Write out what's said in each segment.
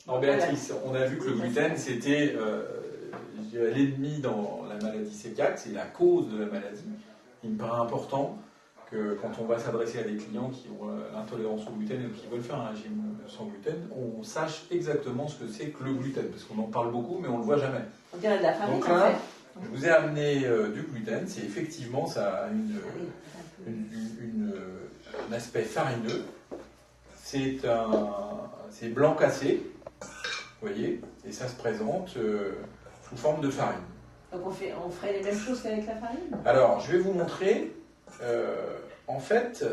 Non, Béatrice, on a vu que le gluten, c'était l'ennemi dans la maladie cœliaque, c'est la cause de la maladie. Il me paraît important que quand on va s'adresser à des clients qui ont l'intolérance au gluten et qui veulent faire un régime sans gluten, on sache exactement ce que c'est que le gluten, parce qu'on en parle beaucoup, mais on ne le voit jamais. On dirait de la farine. Donc là, je vous ai amené du gluten, c'est effectivement, ça a un aspect farineux. C'est blanc cassé, vous voyez, et ça se présente sous forme de farine. Donc on ferait les mêmes choses qu'avec la farine? Alors, je vais vous montrer, en fait,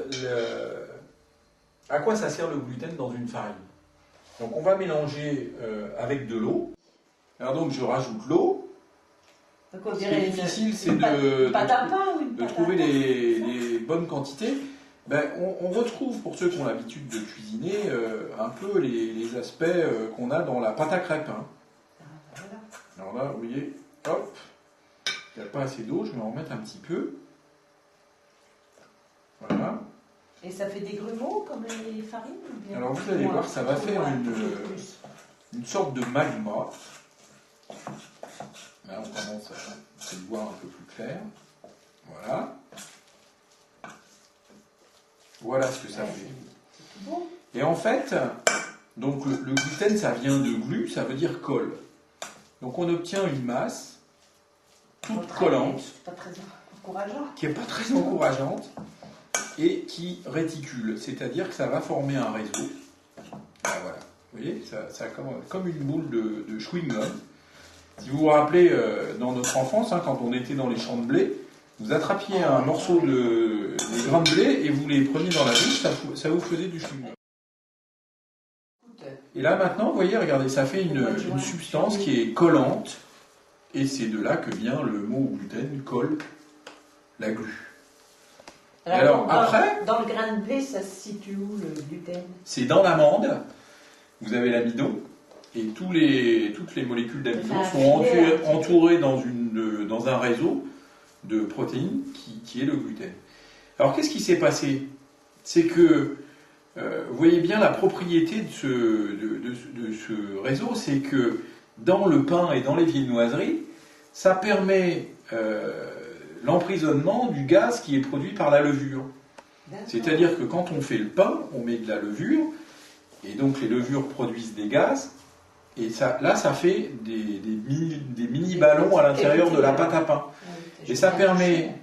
à quoi ça sert le gluten dans une farine. Donc on va mélanger avec de l'eau. Alors donc je rajoute l'eau. Ce qui est difficile, c'est de trouver les bonnes quantités. Ben, on retrouve, pour ceux qui ont l'habitude de cuisiner, un peu les aspects qu'on a dans la pâte à crêpes. Hein. Alors là, vous voyez, hop, il n'y a pas assez d'eau, je vais en remettre un petit peu. Voilà. Et ça fait des grumeaux comme les farines ou bien... Alors vous allez voir, ça va faire une sorte de magma. Là, on commence à le voir un peu plus clair. Voilà. Voilà ce que ça fait. Et en fait, donc le gluten, ça vient de glu, ça veut dire colle. Donc on obtient une masse toute collante, qui n'est pas très encourageante, et qui réticule. C'est-à-dire que ça va former un réseau. Ah, voilà. Vous voyez, ça comme une boule de chewing-gum. Si vous vous rappelez, dans notre enfance, hein, quand on était dans les champs de blé, vous attrapiez un morceau de grains de blé et vous les preniez dans la bouche, ça vous faisait du chewing-gum. Et là maintenant, vous voyez, regardez, ça fait une substance qui est collante, et c'est de là que vient le mot gluten, colle, la glu. Alors après, dans le grain de blé, ça se situe où le gluten? C'est dans l'amande, vous avez l'amidon, et toutes les molécules d'amidon sont entourées dans un réseau de protéines qui est le gluten. Alors qu'est-ce qui s'est passé? C'est que, vous voyez bien la propriété de ce réseau, c'est que dans le pain et dans les viennoiseries, ça permet l'emprisonnement du gaz qui est produit par la levure. C'est-à-dire que quand on fait le pain, on met de la levure, et donc les levures produisent des gaz, et là ça fait des mini-ballons à l'intérieur de la pâte à pain. Et ça permet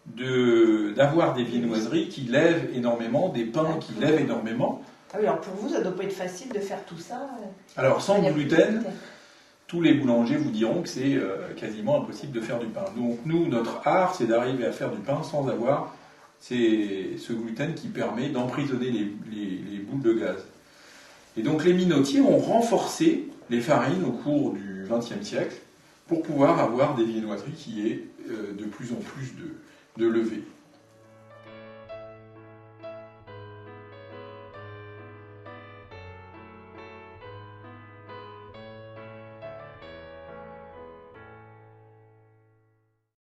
d'avoir des viennoiseries qui lèvent énormément, des pains qui lèvent énormément. Ah oui, alors pour vous, ça ne doit pas être facile de faire tout ça. Alors sans gluten, tous les boulangers vous diront que c'est quasiment impossible de faire du pain. Donc nous, notre art, c'est d'arriver à faire du pain sans avoir ce gluten qui permet d'emprisonner les boules de gaz. Et donc les minotiers ont renforcé les farines au cours du XXe siècle pour pouvoir avoir des viennoiseries qui aient de plus en plus de levée.